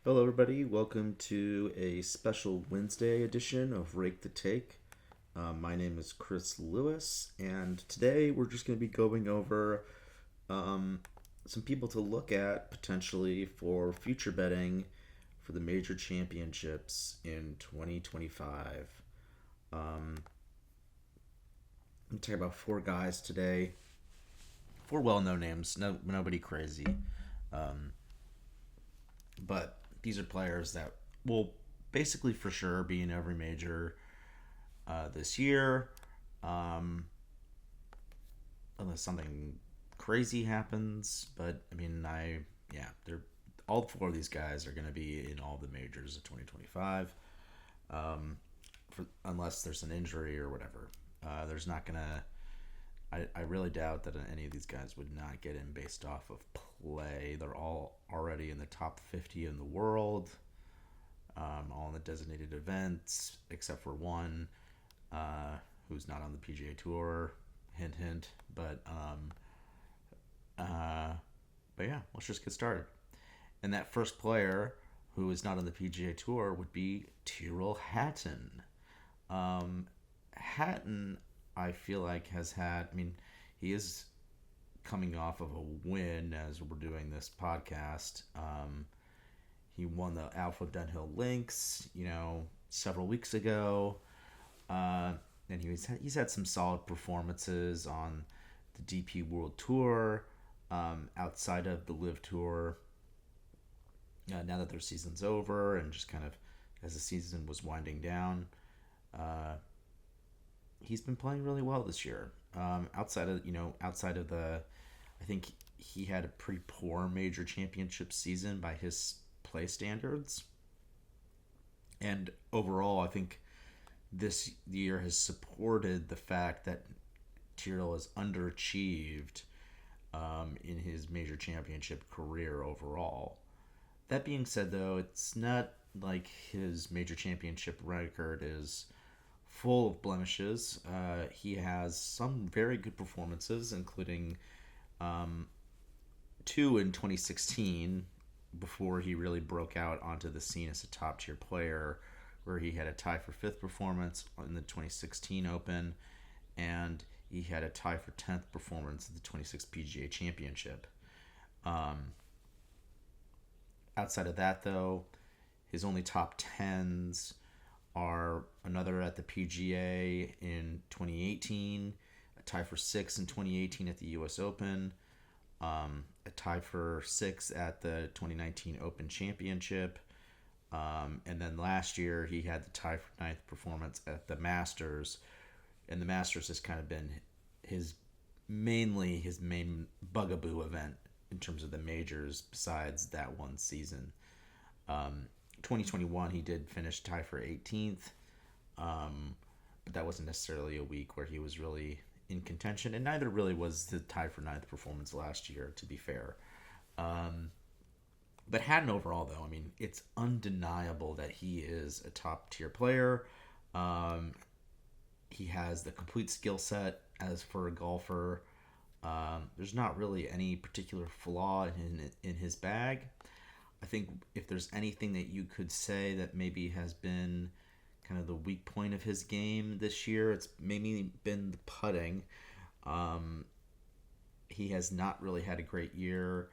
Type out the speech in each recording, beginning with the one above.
Hello, everybody. Welcome to a special Wednesday edition of Rake the Take. My name is Chris Lewis, and today we're just going to be going over um, some people to look at potentially for future betting for the major championships in 2025. I'm going to talk about four guys today, four well known names, nobody crazy. Um, but these are players that will basically for sure be in every major this year, um, unless something crazy happens. But I mean, they're all four of these guys are going to be in all the majors of 2025, unless there's an injury or whatever. There's not gonna. I really doubt that any of these guys would not get in based off of play. They're all already in the top 50 in the world, all in the designated events, except for one uh, who's not on the PGA Tour. Hint, hint. Uh, but yeah, let's just get started. And that first player who is not on the PGA Tour would be Tyrrell Hatton. Um, Hatton, I feel like has had. I mean, he is coming off of a win as we're doing this podcast. He won the Alpha Dunhill Links, several weeks ago. Uh, and he's had some solid performances on the DP World Tour, outside of the Live Tour. Now that their season's over, and just kind of as the season was winding down, uh, he's been playing really well this year. Outside of I think he had a pretty poor major championship season by his play standards, and overall, I think this year has supported the fact that Tyrrell has underachieved in his major championship career overall. That being said, though, it's not like his major championship record is full of blemishes. He has some very good performances, including um, two in 2016 before he really broke out onto the scene as a top tier player, where he had a tie for fifth performance in the 2016 Open, and he had a tie for 10th performance at the 26 PGA Championship. Um, Outside of that, though, his only top tens are another at the PGA in 2018, a tie for six in 2018 at the U.S. Open, a tie for six at the 2019 Open Championship, and then last year he had the tie for ninth performance at the Masters, and the Masters has kind of been his his main bugaboo event in terms of the majors besides that one season. 2021 he did finish tie for 18th, but that wasn't necessarily a week where he was really in contention, and neither really was the tie for ninth performance last year, to be fair. Um, but Haddon overall, though, I mean, it's undeniable that he is a top tier player. Um, he has the complete skill set as for a golfer. There's not really any particular flaw in his bag. I think if there's anything that you could say that maybe has been kind of the weak point of his game this year, it's maybe been the putting. Um, he has not really had a great year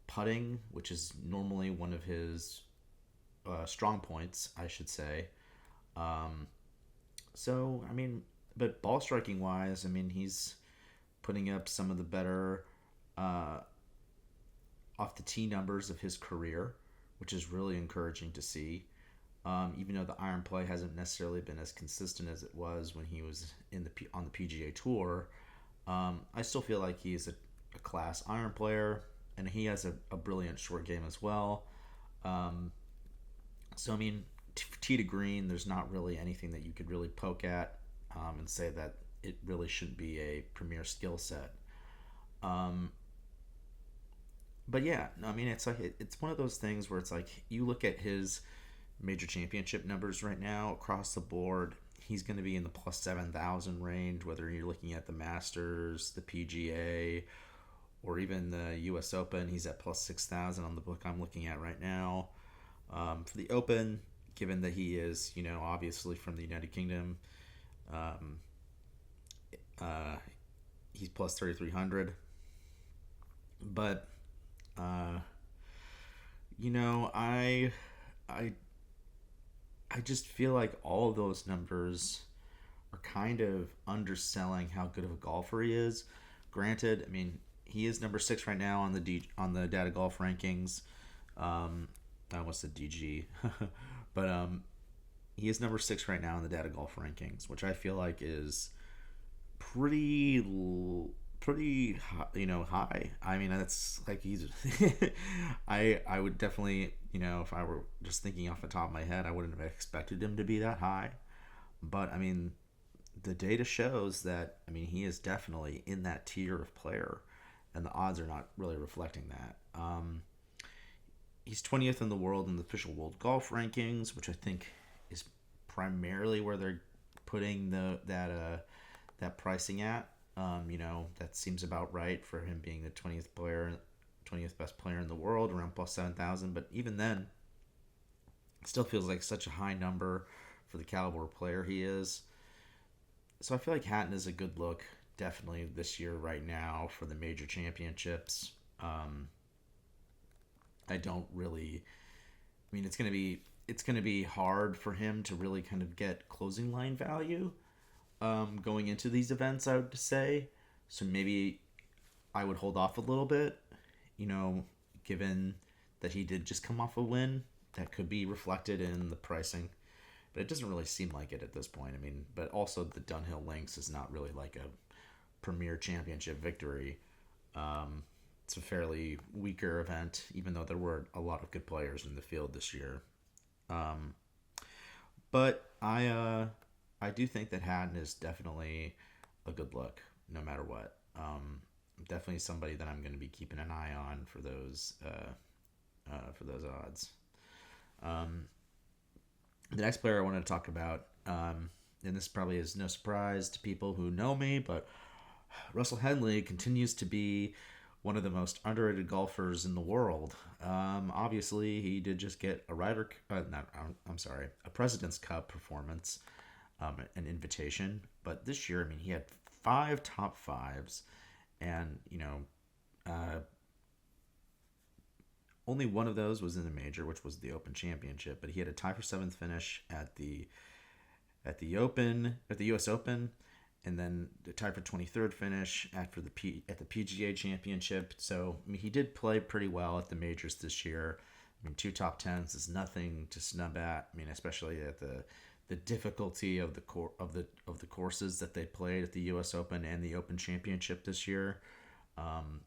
putting, which is normally one of his strong points, I should say. Um, I mean, but ball striking wise, I mean, he's putting up some of the better uh, off the tee numbers of his career, which is really encouraging to see. Even though the iron play hasn't necessarily been as consistent as it was when he was on the PGA Tour, I still feel like he is a class iron player, and he has a brilliant short game as well. Um, I mean, tee to green, there's not really anything that you could really poke at and say that it really should be a premier skill set. Um, but yeah, no, I mean, it's like it's one of those things where it's like you look at his major championship numbers right now across the board. He's going to be in the plus 7,000 range, whether you're looking at the Masters, the PGA, or even the U.S. Open. He's at plus 6,000 on the book I'm looking at right now. For the Open, given that he is, obviously from the United Kingdom, um, uh, he's plus 3,300. But, uh, you know, I, I, I just feel like all of those numbers are kind of underselling how good of a golfer he is. Granted, I mean, he is number 6 right now on the data golf rankings. I almost said DG, but he is number 6 right now in the data golf rankings, which I feel like is pretty pretty high. I mean, that's like he's I would definitely, if I were just thinking off the top of my head, I wouldn't have expected him to be that high. But I mean, the data shows that, I mean, he is definitely in that tier of player, and the odds are not really reflecting that. He's 20th in the world in the official world golf rankings, which I think is primarily where they're putting that pricing at. That seems about right for him being the 20th best player in the world, around plus 7,000. But even then, it still feels like such a high number for the caliber of player he is. So I feel like Hatton is a good look, definitely this year right now for the major championships. I don't really. I mean, it's gonna be hard for him to really kind of get closing line value going into these events, I would say. So maybe I would hold off a little bit, you know, given that he did just come off a win. That could be reflected in the pricing, but it doesn't really seem like it at this point. I mean, but also the Dunhill Links is not really like a premier championship victory. It's a fairly weaker event, even though there were a lot of good players in the field this year. Um, but I do think that Hatton is definitely a good look, no matter what. Definitely somebody that I'm going to be keeping an eye on for those odds. Um, the next player I wanted to talk about, and this probably is no surprise to people who know me, but Russell Henley continues to be one of the most underrated golfers in the world. Obviously, he did just get a I'm sorry, a President's Cup performance, an invitation. But this year, I mean, he had 5 top 5s, and uh, only one of those was in the major, which was the Open Championship. But he had a tie for 7th finish at the U.S. Open, and then the tie for 23rd finish at the PGA Championship. So I mean, he did play pretty well at the majors this year. I mean, 2 top 10s is nothing to snub at. I mean, especially at the difficulty of the courses that they played at the U.S. Open and the Open Championship this year.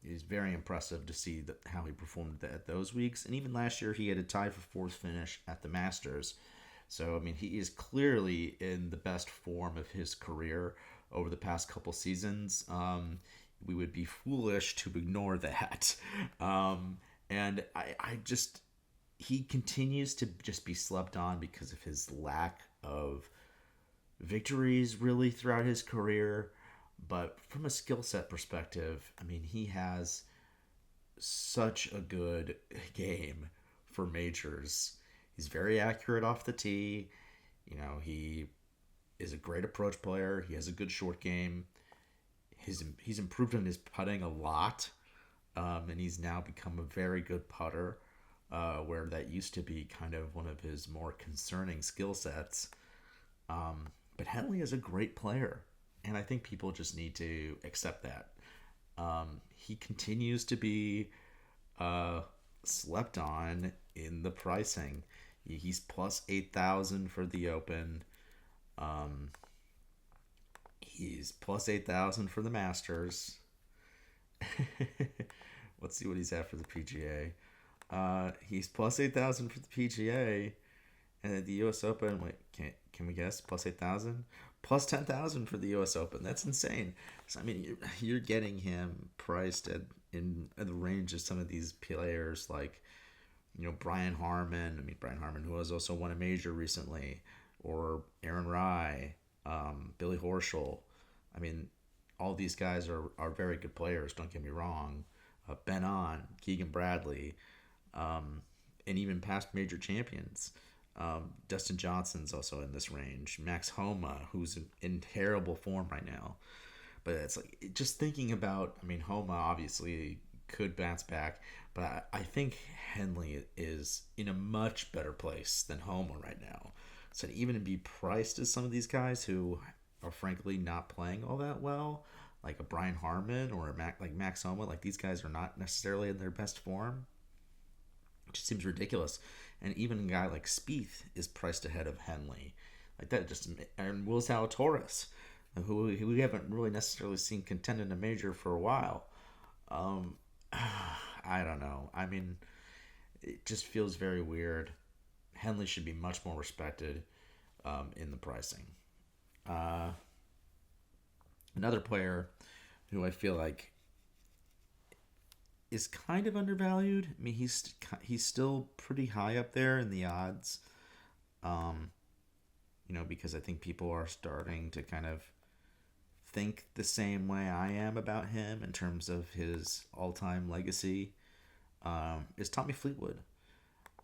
It's very impressive to see how he performed at those weeks. And even last year, he had a tie for 4th finish at the Masters. So, I mean, he is clearly in the best form of his career over the past couple seasons. We would be foolish to ignore that. And he continues to just be slept on because of his lack of victories really throughout his career. But from a skill set perspective, I mean, he has such a good game for majors. He's very accurate off the tee. He is a great approach player. He has a good short game. He's improved on his putting a lot, and he's now become a very good putter, where that used to be kind of one of his more concerning skill sets. But Henley is a great player, and I think people just need to accept that. He continues to be slept on in the pricing. He's plus 8,000 for the Open. He's plus 8,000 for the Masters. Let's see what he's at for the PGA. He's plus 8,000 for the PGA, and at the U.S. Open, wait, can we guess? Plus 8,000, plus 10,000 for the U.S. Open. That's insane. So I mean, you're getting him priced in the range of some of these players like Brian Harman. I mean, Brian Harman, who has also won a major recently, or Aaron Rai, Billy Horschel. I mean, all these guys are very good players. Don't get me wrong. Ben On, Keegan Bradley, and even past major champions. Dustin Johnson's also in this range. Max Homa, who's in terrible form right now. But it's like just thinking about. I mean, Homa obviously could bounce back, but I think Henley is in a much better place than Homa right now. So to even be priced as some of these guys who are frankly not playing all that well, like a Brian Harman or like Max Homa, like these guys are not necessarily in their best form. It just seems ridiculous. And even a guy like Spieth is priced ahead of Henley. Like that just, and Will Zalatoris, who we haven't really necessarily seen contend in a major for a while. Um, I don't know. I mean, it just feels very weird. Henley should be much more respected in the pricing. Uh, Another player who I feel like is kind of undervalued. I mean, he's still pretty high up there in the odds. Um, because I think people are starting to kind of think the same way I am about him in terms of his all-time legacy. Is Tommy Fleetwood.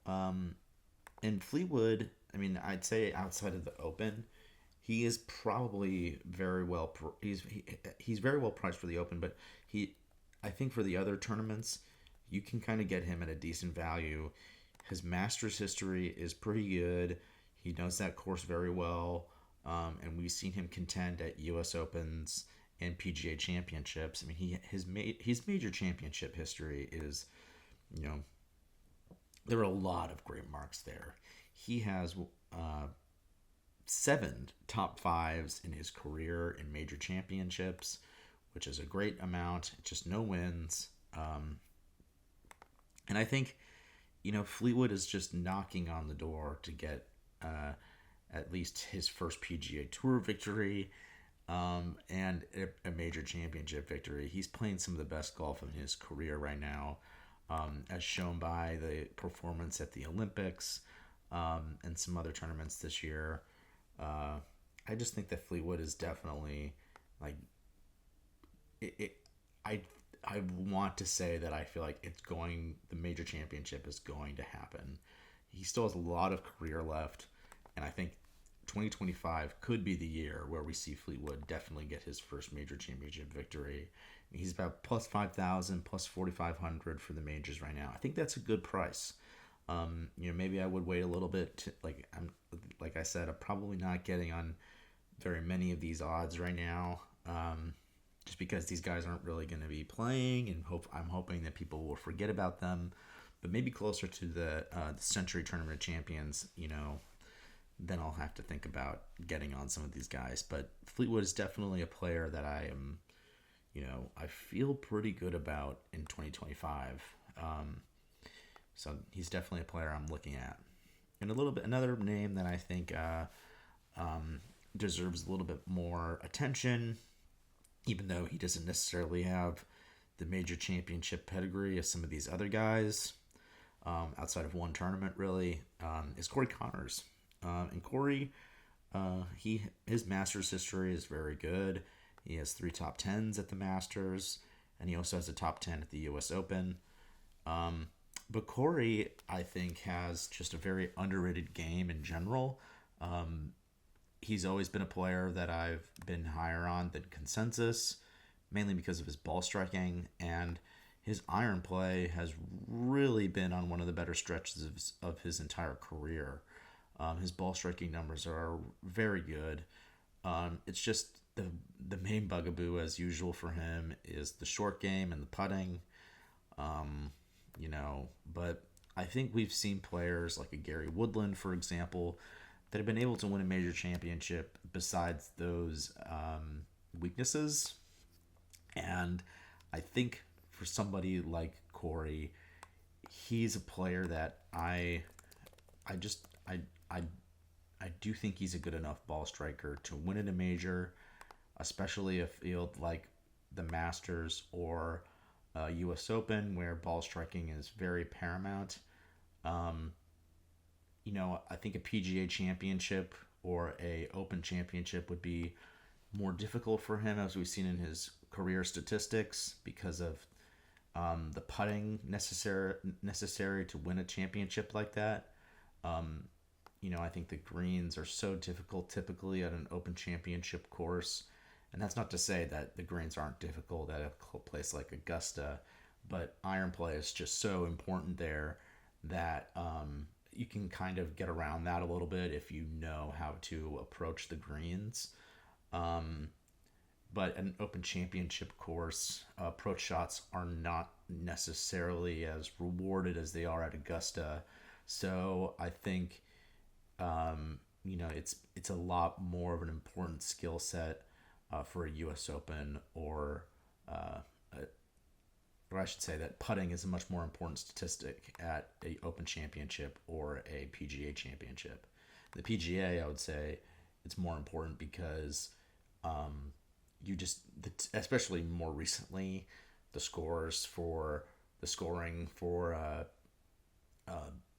Um, and Fleetwood, I mean, I'd say outside of the Open, he is probably very well. He's very well priced for the Open, but I think for the other tournaments, you can kind of get him at a decent value. His Masters history is pretty good. He knows that course very well, and we've seen him contend at U.S. Opens and PGA Championships. I mean, his major championship history is, you know, there are a lot of great marks there. He has 7 top fives in his career in major championships, which is a great amount. Just no wins. And I think, Fleetwood is just knocking on the door to get at least his first PGA Tour victory and a major championship victory. He's playing some of the best golf in his career right now, as shown by the performance at the Olympics and some other tournaments this year. I just think that Fleetwood is definitely like it. I want to say that I feel like the major championship is going to happen. He still has a lot of career left, and I think 2025 could be the year where we see Fleetwood definitely get his first major championship victory. He's about plus 5,000, plus 4,500 for the majors right now. I think that's a good price. Maybe I would wait a little bit. Like I said, I'm probably not getting on very many of these odds right now. Just because these guys aren't really going to be playing, and I'm hoping that people will forget about them. But maybe closer to the Century Tournament of Champions, then I'll have to think about getting on some of these guys. But Fleetwood is definitely a player that I am, I feel pretty good about in 2025. So he's definitely a player I'm looking at. And another name that I think deserves a little bit more attention, even though he doesn't necessarily have the major championship pedigree of some of these other guys, outside of one tournament really, is Corey Connors. And Corey, his Masters history is very good. He has 3 top 10s at the Masters, and he also has a top 10 at the U.S. Open. But Corey, I think, has just a very underrated game in general. He's always been a player that I've been higher on than consensus, mainly because of his ball striking, and his iron play has really been on one of the better stretches of his entire career. His ball striking numbers are very good. It's just the main bugaboo, as usual for him, is the short game and the putting. But I think we've seen players like a Gary Woodland, for example, that have been able to win a major championship besides those weaknesses. And I think for somebody like Corey, he's a player that I do think he's a good enough ball striker to win in a major, especially a field like the Masters or U.S. Open, where ball striking is very paramount. I think a PGA championship or a Open championship would be more difficult for him, as we've seen in his career statistics, because of the putting necessary to win a championship like that. Um, I think the greens are so difficult typically at an Open Championship course, and that's not to say that the greens aren't difficult at a place like Augusta, but iron play is just so important there that you can kind of get around that a little bit if you know how to approach the greens. Um, but an Open Championship course, approach shots are not necessarily as rewarded as they are at Augusta. So I think it's a lot more of an important skill set for a U.S. Open, or I should say that putting is a much more important statistic at a Open Championship or a PGA Championship. The PGA, I would say, it's more important because especially more recently, the scoring for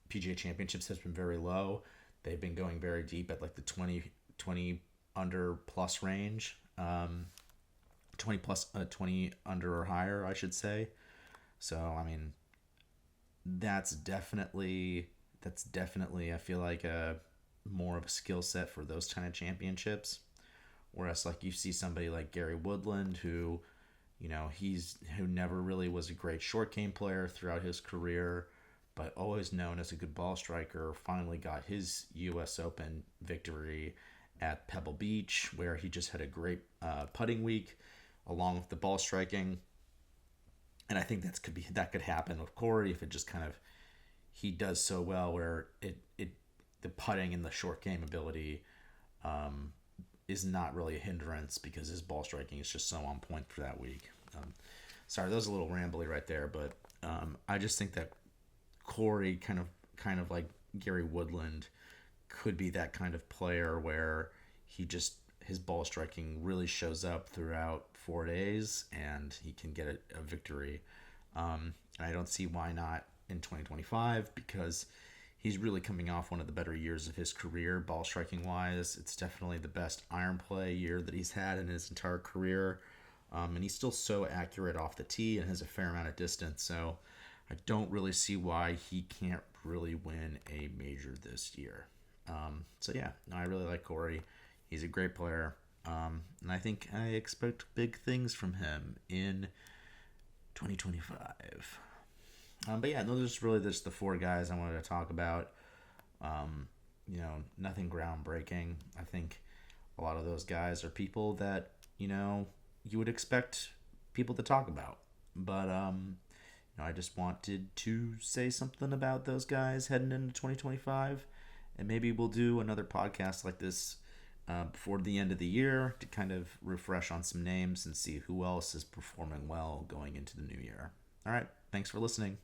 PGA Championships has been very low. They've been going very deep at like the 20 under plus range, 20 under or higher, I should say. So I mean, that's definitely I feel like a more of a skill set for those kind of championships. Whereas like you see somebody like Gary Woodland who, who never really was a great short game player throughout his career, but always known as a good ball striker, finally got his U.S. Open victory at Pebble Beach, where he just had a great putting week along with the ball striking. And I think that could happen with Corey if it just kind of he does so well where it the putting and the short game ability is not really a hindrance because his ball striking is just so on point for that week. Sorry, that was a little rambly right there, but I just think that Corey kind of like Gary Woodland could be that kind of player where his ball striking really shows up throughout 4 days and he can get a victory. And I don't see why not in 2025 because he's really coming off one of the better years of his career, ball striking wise. It's definitely the best iron play year that he's had in his entire career. And he's still so accurate off the tee and has a fair amount of distance. So I don't really see why he can't really win a major this year. So yeah, no, I really like Corey. He's a great player. And I think I expect big things from him in 2025. But yeah, those are really just the four guys I wanted to talk about. Nothing groundbreaking. I think a lot of those guys are people that, you would expect people to talk about. But, I just wanted to say something about those guys heading into 2025. And maybe we'll do another podcast like this before the end of the year to kind of refresh on some names and see who else is performing well going into the new year. All right. Thanks for listening.